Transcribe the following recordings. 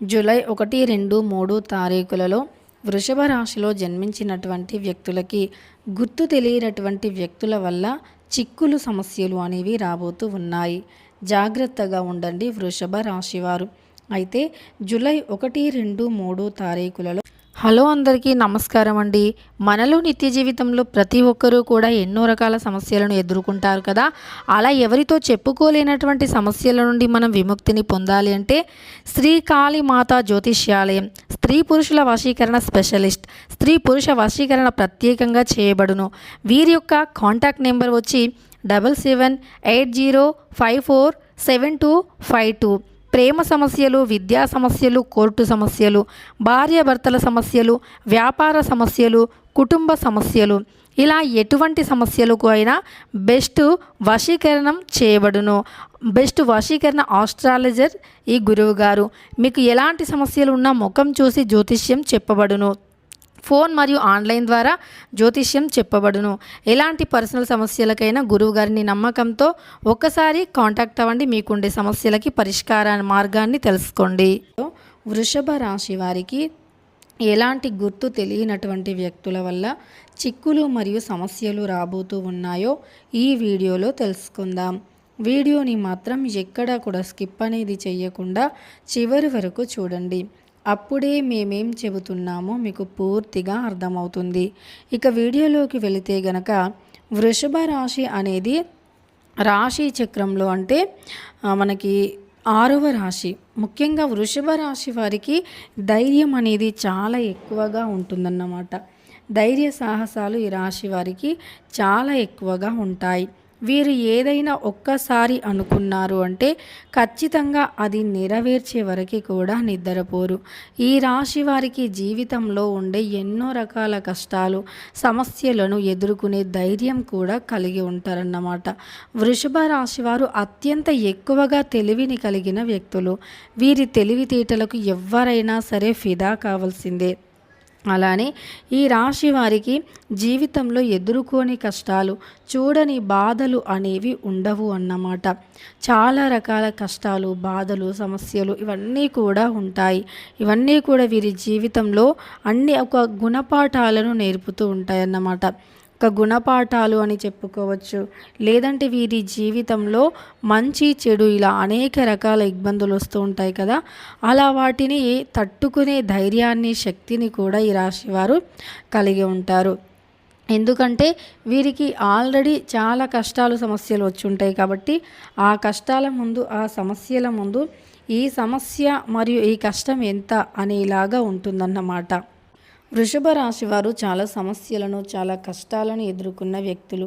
July 1, 2, 3 తారీఖులలో వృషభ రాశిలో జన్మించినటువంటి వ్యక్తులకి గుర్తు తెలియనటువంటి వ్యక్తుల వల్ల చిక్కులు సమస్యలు అనేవి రాబోతూ ఉన్నాయి. జాగ్రత్తగా ఉండండి వృషభ రాశివారు. అయితే జూలై 1, 2, 3 తారీఖులలో హలో అందరికీ నమస్కారం అండి. మనలో నిత్య జీవితంలో ప్రతి ఒక్కరూ కూడా ఎన్నో రకాల సమస్యలను ఎదుర్కొంటారు కదా. అలా ఎవరితో చెప్పుకోలేనటువంటి సమస్యల నుండి మనం విముక్తిని పొందాలి అంటే శ్రీ కాళీ మాతా జ్యోతిష్యాలయం స్త్రీ పురుషుల వశీకరణ స్పెషలిస్ట్, స్త్రీ పురుష వశీకరణ ప్రత్యేకంగా చేయబడును. వీరి యొక్క కాంటాక్ట్ నెంబర్ వచ్చి 7780547252. ప్రేమ సమస్యలు, విద్యా సమస్యలు, కోర్టు సమస్యలు, భార్యాభర్తల సమస్యలు, వ్యాపార సమస్యలు, కుటుంబ సమస్యలు, ఇలా ఎటువంటి సమస్యలకు అయినా బెస్ట్ వశీకరణం చేయబడును. బెస్ట్ వశీకరణ ఆస్ట్రాలజర్ ఈ గురువు గారు. మీకు ఎలాంటి సమస్యలు ఉన్నా ముఖం చూసి జ్యోతిష్యం చెప్పబడును. ఫోన్ మరియు ఆన్లైన్ ద్వారా జ్యోతిష్యం చెప్పబడును. ఎలాంటి పర్సనల్ సమస్యలకైనా గురువు గారిని నమ్మకంతో ఒక్కసారి కాంటాక్ట్ అవ్వండి. మీకుండే సమస్యలకి పరిష్కార మార్గాన్ని తెలుసుకోండి. వృషభ రాశి వారికి ఎలాంటి గుర్తు తెలియనటువంటి వ్యక్తుల వల్ల చిక్కులు మరియు సమస్యలు రాబోతూ ఉన్నాయో ఈ వీడియోలో తెలుసుకుందాం. వీడియోని మాత్రం ఎక్కడా కూడా స్కిప్ అనేది చేయకుండా చివరి వరకు చూడండి. అప్పుడే మేమేం చెబుతున్నామో మీకు పూర్తిగా అర్థమవుతుంది. ఇక వీడియోలోకి వెళితే గనక వృషభ రాశి అనేది రాశి చక్రంలో అంటే మనకి 6వ రాశి. ముఖ్యంగా వృషభ రాశి వారికి ధైర్యం అనేది చాలా ఎక్కువగా ఉంటుందన్నమాట. ధైర్య సాహసాలు ఈ రాశి వారికి చాలా ఎక్కువగా ఉంటాయి. వీరు ఏదైనా ఒక్కసారి అనుకున్నారు అంటే ఖచ్చితంగా అది నెరవేర్చే వరకు కూడా నిద్రపోరు. ఈ రాశి వారికి జీవితంలో ఉండే ఎన్నో రకాల కష్టాలు, సమస్యలను ఎదుర్కొనే ధైర్యం కూడా కలిగి ఉంటారన్నమాట. వృషభ రాశి వారు అత్యంత ఎక్కువగా తెలివిని కలిగిన వ్యక్తులు. వీరి తెలివితేటలకు ఎవరైనా సరే ఫిదా కావాల్సిందే. అలానే ఈ రాశి వారికి జీవితంలో ఎదుర్కోని కష్టాలు, చూడని బాధలు అనేవి ఉండవు అన్నమాట. చాలా రకాల కష్టాలు, బాధలు, సమస్యలు ఇవన్నీ కూడా ఉంటాయి. ఇవన్నీ కూడా వీరి జీవితంలో అన్ని ఒక గుణపాఠాలను నేర్పుతూ ఉంటాయన్నమాట. ఒక గుణపాఠాలు అని చెప్పుకోవచ్చు. లేదంటే వీరి జీవితంలో మంచి చెడు ఇలా అనేక రకాల ఇబ్బందులు వస్తూ ఉంటాయి కదా. అలా వాటిని తట్టుకునే ధైర్యాన్ని, శక్తిని కూడా ఈ రాశి వారు కలిగి ఉంటారు. ఎందుకంటే వీరికి ఆల్రెడీ చాలా కష్టాలు, సమస్యలు వచ్చి ఉంటాయి కాబట్టి ఆ కష్టాల ముందు, ఆ సమస్యల ముందు ఈ సమస్య మరియు ఈ కష్టం ఎంత అనేలాగా ఉంటుందన్నమాట. వృషభ రాశి వారు చాలా సమస్యలను, చాలా కష్టాలను ఎదుర్కొన్న వ్యక్తులు,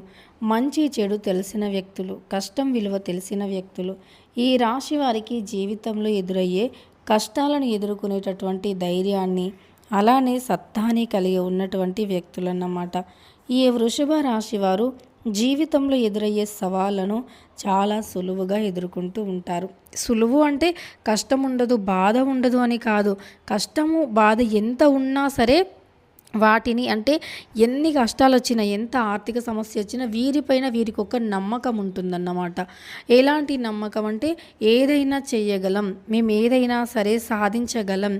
మంచి చెడు తెలిసిన వ్యక్తులు, కష్టం విలువ తెలిసిన వ్యక్తులు. ఈ రాశి వారికి జీవితంలో ఎదురయ్యే కష్టాలను ఎదుర్కొనేటటువంటి ధైర్యాన్ని, అలానే సత్తాని కలిగి ఉన్నటువంటి వ్యక్తులు అన్నమాట. ఈ వృషభ రాశి వారు జీవితంలో ఎదురయ్యే సవాళ్ళను చాలా సులువుగా ఎదుర్కొంటూ ఉంటారు. సులువు అంటే కష్టం ఉండదు, బాధ ఉండదు అని కాదు. కష్టము, బాధ ఎంత ఉన్నా సరే వాటిని అంటే ఎన్ని కష్టాలు వచ్చినా, ఎంత ఆర్థిక సమస్య వచ్చినా వీరిపైన వీరికి ఒక నమ్మకం ఉంటుందన్నమాట. ఎలాంటి నమ్మకం అంటే ఏదైనా చేయగలం, మేము ఏదైనా సరే సాధించగలం,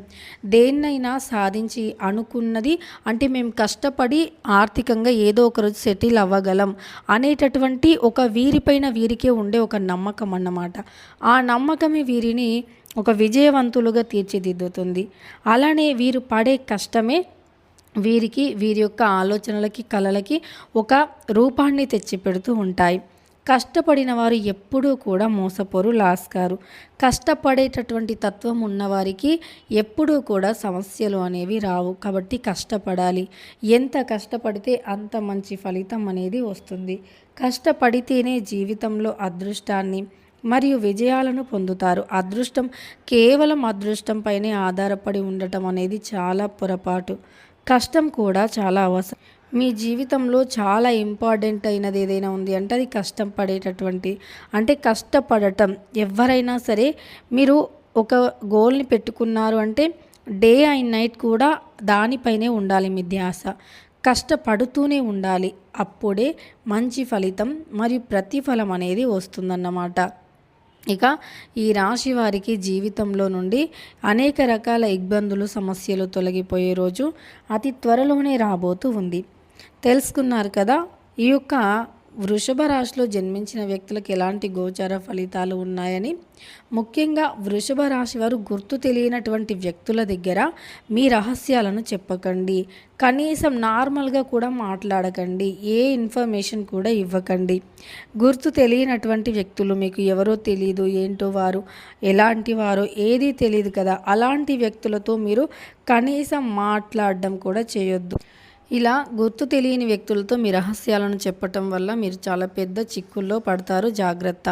దేన్నైనా సాధించి అనుకున్నది అంటే మేము కష్టపడి ఆర్థికంగా ఏదో ఒకరోజు సెటిల్ అవ్వగలం అనేటటువంటి ఒక వీరిపైన వీరికే ఉండే ఒక నమ్మకం అన్నమాట. ఆ నమ్మకమే వీరిని ఒక విజయవంతులుగా తీర్చిదిద్దుతుంది. అలానే వీరు పడే కష్టమే వీరికి, వీరి యొక్క ఆలోచనలకి, కలలకి ఒక రూపాన్ని తెచ్చిపెడుతూ ఉంటాయి. కష్టపడిన వారు ఎప్పుడూ కూడా మోసపోరు, లాస్కారు. కష్టపడేటటువంటి తత్వం ఉన్నవారికి ఎప్పుడూ కూడా సమస్యలు అనేవి రావు. కాబట్టి కష్టపడాలి. ఎంత కష్టపడితే అంత మంచి ఫలితం అనేది వస్తుంది. కష్టపడితేనే జీవితంలో అదృష్టాన్ని మరియు విజయాలను పొందుతారు. అదృష్టం కేవలం అదృష్టంపైనే ఆధారపడి ఉండటం అనేది చాలా పొరపాటు. కష్టం కూడా చాలా అవసరం. మీ జీవితంలో చాలా ఇంపార్టెంట్ అయినది ఏదైనా ఉంది అంటే అది కష్టం పడేటటువంటి అంటే కష్టపడటం. ఎవరైనా సరే మీరు ఒక గోల్ని పెట్టుకున్నారు అంటే డే అండ్ నైట్ కూడా దానిపైనే ఉండాలి మీ ధ్యాస. కష్టపడుతూనే ఉండాలి. అప్పుడే మంచి ఫలితం మరియు ప్రతిఫలం అనేది వస్తుందన్నమాట. ఇక ఈ రాశి వారికి జీవితంలో నుండి అనేక రకాల ఇబ్బందులు సమస్యలు తొలగిపోయే రోజు అతి త్వరలోనే రాబోతూ ఉంది. తెలుసుకున్నారు కదా ఈ యొక్క వృషభ రాశిలో జన్మించిన వ్యక్తులకు ఎలాంటి గోచార ఫలితాలు ఉన్నాయని. ముఖ్యంగా వృషభ రాశి వారు గుర్తు తెలియనటువంటి వ్యక్తుల దగ్గర మీ రహస్యాలను చెప్పకండి. కనీసం నార్మల్గా కూడా మాట్లాడకండి. ఏ ఇన్ఫర్మేషన్ కూడా ఇవ్వకండి. గుర్తు తెలియనటువంటి వ్యక్తులు, మీకు ఎవరో తెలియదు, ఏంటో వారు ఎలాంటి వారో ఏదీ తెలియదు కదా, అలాంటి వ్యక్తులతో మీరు కనీసం మాట్లాడడం కూడా చేయొద్దు. ఇలా గుర్తు తెలియని వ్యక్తులతో మీ రహస్యాలను చెప్పటం వల్ల మీరు చాలా పెద్ద చిక్కుల్లో పడతారు. జాగ్రత్త.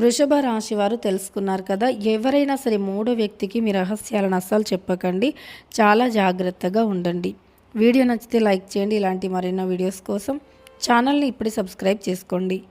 వృషభ రాశి వారు తెలుసుకున్నారు కదా, ఎవరైనా సరే మూడో వ్యక్తికి మీ రహస్యాలను అస్సలు చెప్పకండి. చాలా జాగ్రత్తగా ఉండండి. వీడియో నచ్చితే లైక్ చేయండి. ఇలాంటి మరెన్నో వీడియోస్ కోసం ఛానల్ని ఇప్పుడే సబ్స్క్రైబ్ చేసుకోండి.